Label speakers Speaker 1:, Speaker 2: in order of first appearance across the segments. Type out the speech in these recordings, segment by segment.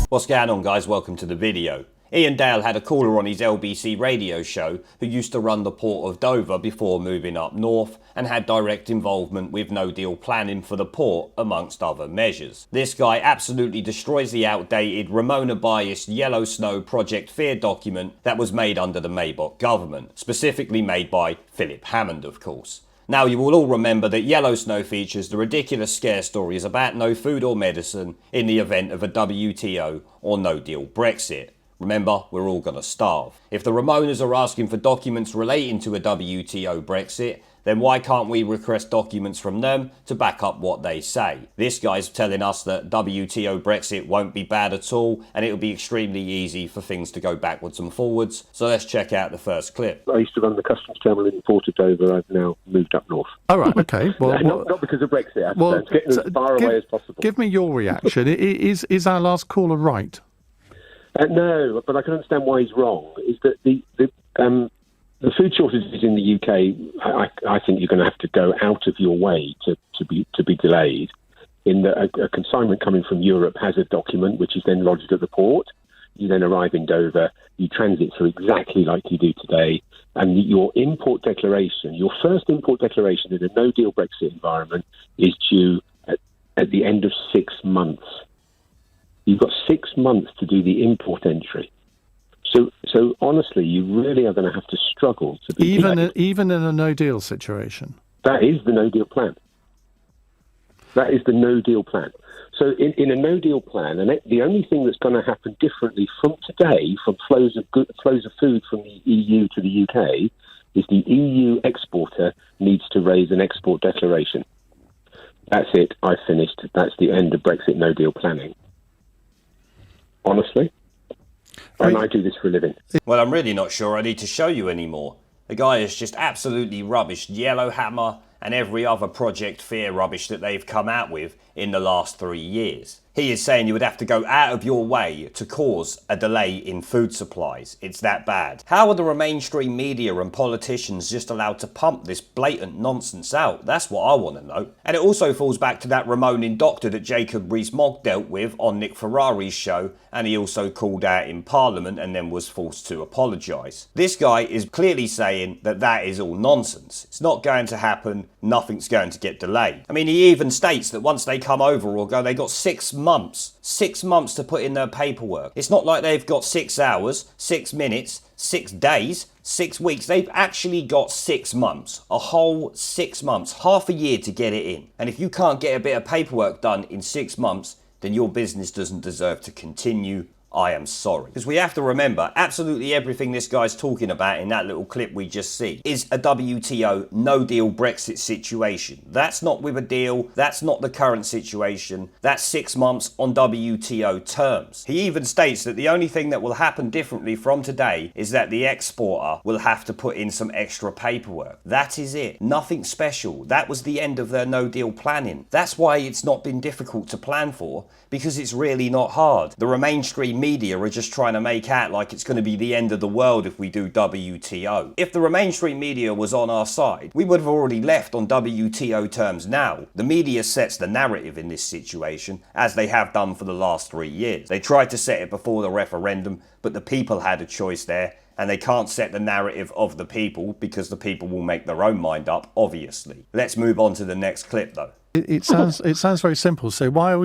Speaker 1: What's going on, guys? Welcome to the video. Ian Dale had a caller on his LBC radio show who used to run the port of Dover before moving up north and had direct involvement with no deal planning for the port amongst other measures. This guy absolutely destroys the outdated Ramona biased Yellow Snow Project Fear document that was made under the Maybach government, specifically made by Philip Hammond, of course. Now, you will all remember that Yellow Snow features the ridiculous scare stories about no food or medicine in the event of a WTO or no deal Brexit. Remember, we're all going to starve. If the Ramonas are asking for documents relating to a WTO Brexit, then why can't we request documents from them to back up what they say? This guy's telling us that WTO Brexit won't be bad at all and it'll be extremely easy for things to go backwards and forwards. So let's check out the first clip.
Speaker 2: I used to run the customs terminal in the port of Dover. I've now moved up north.
Speaker 3: Oh, right, okay. Well,
Speaker 2: not because of Brexit. It's getting as far away as possible. Give me
Speaker 3: your reaction. Is our last caller right?
Speaker 2: No, but I can understand why he's wrong. Is that the food shortages in the UK? I think you're going to have to go out of your way to be delayed. In that a consignment coming from Europe has a document which is then lodged at the port. You then arrive in Dover. You transit through exactly like you do today, and your import declaration, your first import declaration in a no-deal Brexit environment, is due at the end of 6 months. You've got 6 months to do the import entry. So honestly, you really are going to have to struggle to be
Speaker 3: even in a no-deal situation.
Speaker 2: That is the no-deal plan. That is the no-deal plan. So in a no-deal plan, and the only thing that's going to happen differently from today, from flows of food from the EU to the UK, is the EU exporter needs to raise an export declaration. That's it. I've finished. That's the end of Brexit no-deal planning. Honestly. And I do this for a living.
Speaker 1: Well, I'm really not sure I need to show you anymore. The guy has just absolutely rubbished Yellowhammer and every other Project Fear rubbish that they've come out with in the last 3 years. He is saying you would have to go out of your way to cause a delay in food supplies. It's that bad. How are the mainstream media and politicians just allowed to pump this blatant nonsense out? That's what I want to know. And it also falls back to that Ramonin doctor that Jacob Rees-Mogg dealt with on Nick Ferrari's show, and he also called out in Parliament and then was forced to apologise. This guy is clearly saying that that is all nonsense. It's not going to happen. Nothing's going to get delayed. I mean, he even states that once they come over or go, they got 6 months. 6 months to put in their paperwork. It's not like they've got 6 hours, 6 minutes, 6 days, 6 weeks. They've actually got 6 months. A whole 6 months. Half a year to get it in. And if you can't get a bit of paperwork done in 6 months, then your business doesn't deserve to continue. I am sorry. Because we have to remember, absolutely everything this guy's talking about in that little clip we just see is a WTO no-deal Brexit situation. That's not with a deal. That's not the current situation. That's 6 months on WTO terms. He even states that the only thing that will happen differently from today is that the exporter will have to put in some extra paperwork. That is it. Nothing special. That was the end of their no-deal planning. That's why it's not been difficult to plan for, because it's really not hard. The mainstream media are just trying to make out like it's going to be the end of the world if we do WTO. If the mainstream media was on our side, we would have already left on WTO terms now. The media sets the narrative in this situation, as they have done for the last 3 years. They tried to set it before the referendum, but the people had a choice there, and they can't set the narrative of the people because the people will make their own mind up, obviously. Let's move on to the next clip, though.
Speaker 3: It sounds very simple. So why are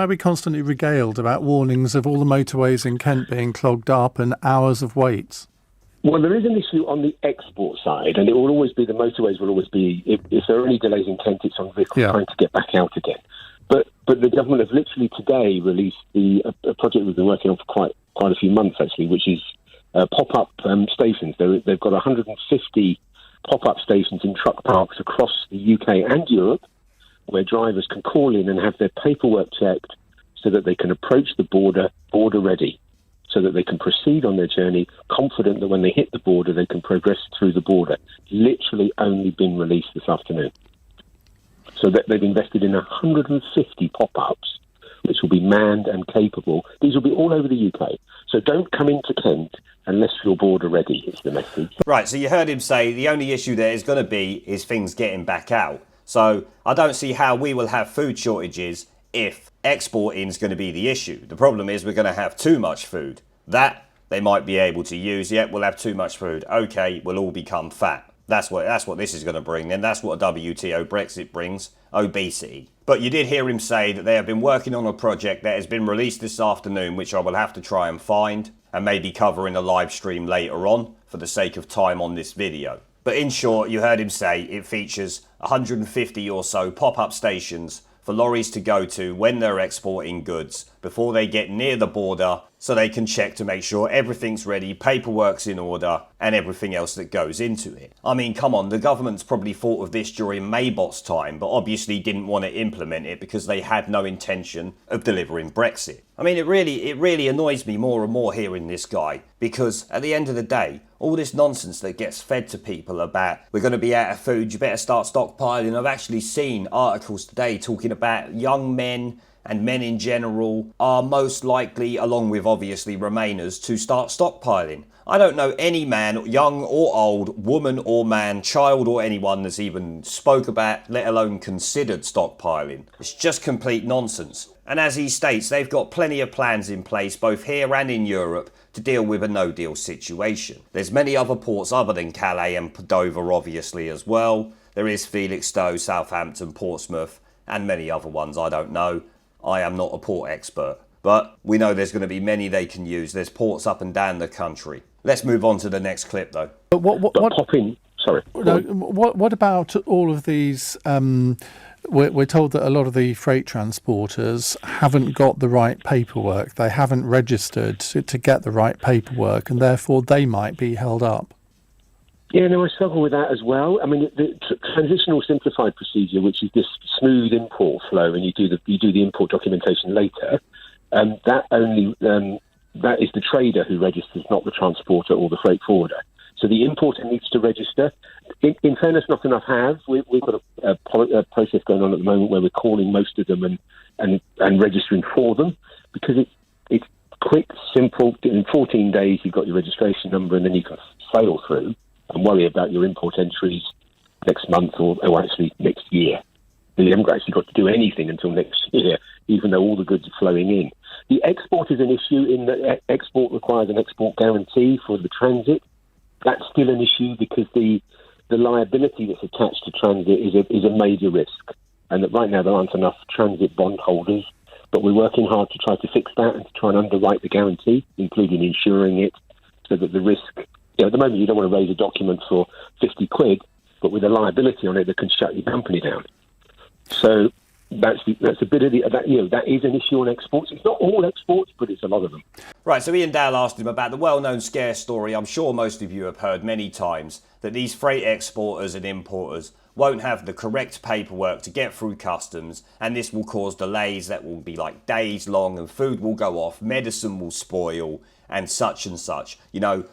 Speaker 3: we constantly regaled about warnings of all the motorways in Kent being clogged up and hours of waits?
Speaker 2: Well, there is an issue on the export side, and it will always be, the motorways will always be, if there are any delays in Kent, it's on vehicles trying to get back out again. But the government have literally today released a project we've been working on for quite a few months, actually, which is pop-up stations. They've got 150 pop-up stations in truck parks across the UK and Europe, where drivers can call in and have their paperwork checked so that they can approach the border ready, so that they can proceed on their journey confident that when they hit the border, they can progress through the border. Literally only been released this afternoon. So that they've invested in 150 pop-ups, which will be manned and capable. These will be all over the UK. So don't come into Kent unless you're border ready, is the message.
Speaker 1: Right, so you heard him say the only issue there is going to be things getting back out. So I don't see how we will have food shortages if exporting is going to be the issue. The problem is we're going to have too much food. That they might be able to use. Yep, we'll have too much food. Okay, we'll all become fat. That's what this is going to bring. And that's what WTO Brexit brings, obesity. But you did hear him say that they have been working on a project that has been released this afternoon, which I will have to try and find and maybe cover in a live stream later on for the sake of time on this video. But in short, you heard him say it features 150 or so pop-up stations for lorries to go to when they're exporting goods before they get near the border, so they can check to make sure everything's ready, paperwork's in order, and everything else that goes into it. I mean, come on, the government's probably thought of this during Maybot's time, but obviously didn't want to implement it because they had no intention of delivering Brexit. I mean, it really annoys me more and more hearing this guy, because at the end of the day, all this nonsense that gets fed to people about we're going to be out of food, you better start stockpiling. I've actually seen articles today talking about young men and men in general are most likely, along with obviously Remainers, to start stockpiling. I don't know any man, young or old, woman or man, child or anyone that's even spoke about, let alone considered stockpiling. It's just complete nonsense. And as he states, they've got plenty of plans in place, both here and in Europe, to deal with a no-deal situation. There's many other ports other than Calais and Dover, obviously, as well. There is Felixstowe, Southampton, Portsmouth, and many other ones I don't know. I am not a port expert, but we know there's going to be many they can use. There's ports up and down the country. Let's move on to the next clip, though.
Speaker 3: But what about all of these? We're told that a lot of the freight transporters haven't got the right paperwork. They haven't registered to get the right paperwork, and therefore they might be held up.
Speaker 2: Yeah, no, I struggle with that as well. I mean, the transitional simplified procedure, which is this smooth import flow, and you do the import documentation later. That is the trader who registers, not the transporter or the freight forwarder. So the importer needs to register. In fairness, not enough have. We've got a process going on at the moment where we're calling most of them and registering for them, because it's quick, simple. In 14 days, you've got your registration number, and then you can sail through and worry about your import entries next month or actually next year. You haven't actually got to do anything until next year, even though all the goods are flowing in. The export is an issue in that export requires an export guarantee for the transit. That's still an issue because the liability that's attached to transit is a major risk. And that right now there aren't enough transit bondholders, but we're working hard to try to fix that and to try and underwrite the guarantee, including insuring it, so that the risk... at the moment you don't want to raise a document for 50 quid, but with a liability on it that can shut your company down. So that's a bit of that is an issue on exports. It's not all exports, but it's a lot of them.
Speaker 1: Right, so Ian Dale asked him about the well-known scare story I'm sure most of you have heard many times, that these freight exporters and importers won't have the correct paperwork to get through customs, and this will cause delays that will be like days long, and food will go off, medicine will spoil, and such.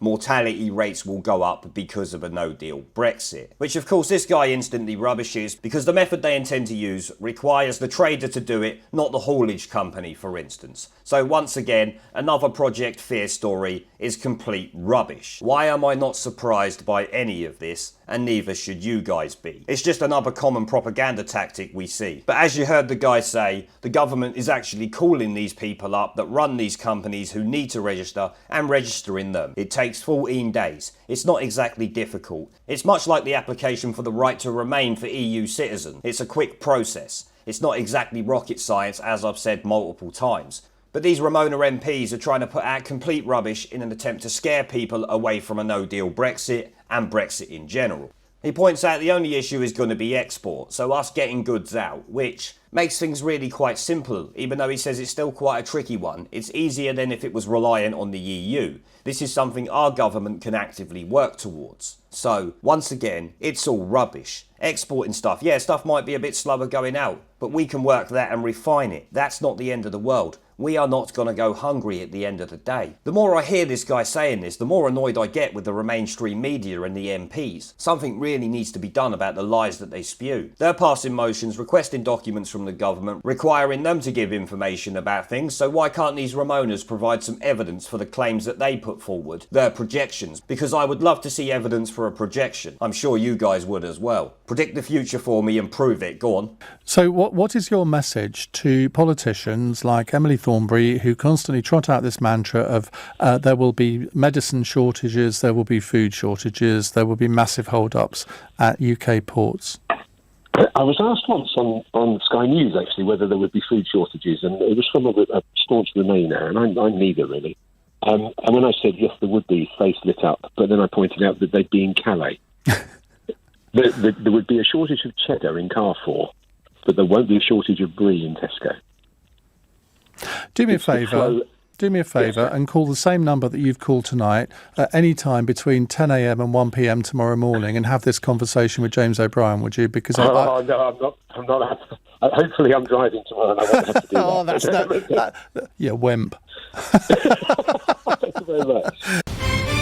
Speaker 1: Mortality rates will go up because of a no-deal Brexit. Which of course this guy instantly rubbishes, because the method they intend to use requires the trader to do it, not the haulage company, for instance. So once again, another Project Fear story is complete rubbish. Why am I not surprised by any of this? And neither should you guys be. It's just another common propaganda tactic we see. But as you heard the guy say, the government is actually calling these people up that run these companies who need to register and registering them. It takes 14 days. It's not exactly difficult. It's much like the application for the right to remain for EU citizens. It's a quick process. It's not exactly rocket science, as I've said multiple times. But these Remona MPs are trying to put out complete rubbish in an attempt to scare people away from a no-deal Brexit and Brexit in general. He points out the only issue is going to be export, so us getting goods out, which makes things really quite simple, even though he says it's still quite a tricky one. It's easier than if it was reliant on the EU. This is something our government can actively work towards. So, once again, it's all rubbish. Exporting stuff, yeah, stuff might be a bit slower going out, but we can work that and refine it. That's not the end of the world. We are not going to go hungry at the end of the day. The more I hear this guy saying this, the more annoyed I get with the mainstream media and the MPs. Something really needs to be done about the lies that they spew. They're passing motions requesting documents from on the government requiring them to give information about things, so why can't these Ramonas provide some evidence for the claims that they put forward, their projections? Because I would love to see evidence for a projection. I'm sure you guys would as well. Predict the future for me and prove it. Go on.
Speaker 3: So what is your message to politicians like Emily Thornberry, who constantly trot out this mantra of there will be medicine shortages, there will be food shortages, there will be massive hold-ups at UK ports?
Speaker 2: I was asked once on Sky News, actually, whether there would be food shortages, and it was from a staunch Remainer, and I'm neither, really. And when I said, yes, there would be, his face lit up, but then I pointed out that they'd be in Calais. There would be a shortage of cheddar in Carrefour, but there won't be a shortage of brie in Tesco.
Speaker 3: Do me a favour. Do me a favour and call the same number that you've called tonight at any time between 10 a.m. and 1 p.m. tomorrow morning and have this conversation with James O'Brien, would you? Because
Speaker 2: no, I'm not. Hopefully, I'm driving tomorrow and I won't have to do that.
Speaker 3: Oh, that's that. Yeah, wimp.
Speaker 2: Thank you very much.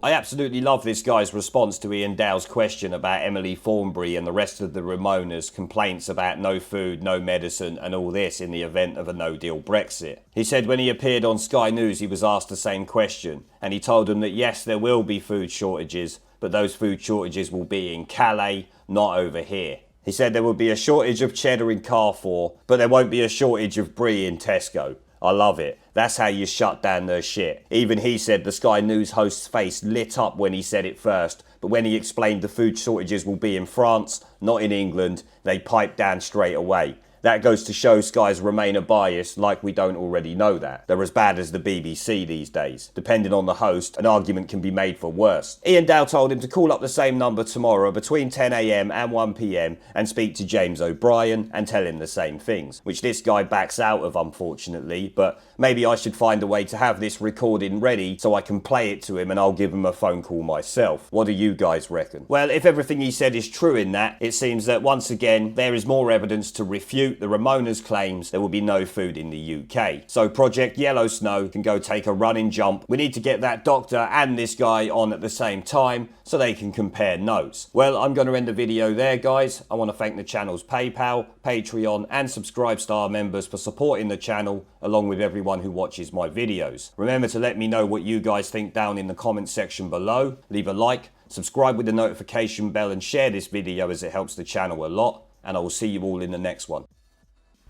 Speaker 1: I absolutely love this guy's response to Ian Dow's question about Emily Thornberry and the rest of the Ramonas' complaints about no food, no medicine and all this in the event of a no-deal Brexit. He said when he appeared on Sky News he was asked the same question, and he told them that yes, there will be food shortages, but those food shortages will be in Calais, not over here. He said there will be a shortage of cheddar in Carrefour, but there won't be a shortage of brie in Tesco. I love it. That's how you shut down their shit. Even he said the Sky News host's face lit up when he said it first, but when he explained the food shortages will be in France, not in England, they piped down straight away. That goes to show Sky's Remainer bias, like we don't already know that. They're as bad as the BBC these days. Depending on the host, an argument can be made for worse. Ian Dow told him to call up the same number tomorrow between 10 a.m. and 1 p.m. and speak to James O'Brien and tell him the same things, which this guy backs out of, unfortunately, but maybe I should find a way to have this recording ready so I can play it to him and I'll give him a phone call myself. What do you guys reckon? Well, if everything he said is true in that, it seems that once again there is more evidence to refute the Ramona's claims there will be no food in the UK. So Project Yellow Snow can go take a running jump. We need to get that doctor and this guy on at the same time so they can compare notes. Well, I'm going to end the video there, guys. I want to thank the channel's PayPal, Patreon and Subscribe Star members for supporting the channel, along with everyone who watches my videos. Remember to let me know what you guys think down in the comments section below. Leave a like, subscribe with the notification bell and share this video as it helps the channel a lot. And I will see you all in the next one.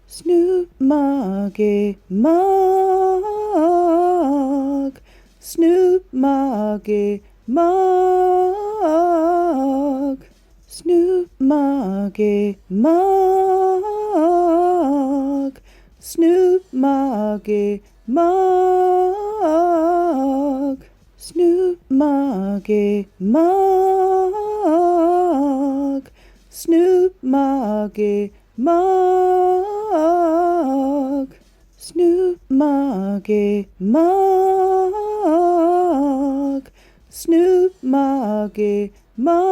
Speaker 4: Snoop Margie Marg, Snoop Margie Marg, Snoop Margie Marg, Snoop Margie Marg, Snoop Margie Marg, Snoop Margie Marg, Snoop Margie Marg, Snoop Margie Marg.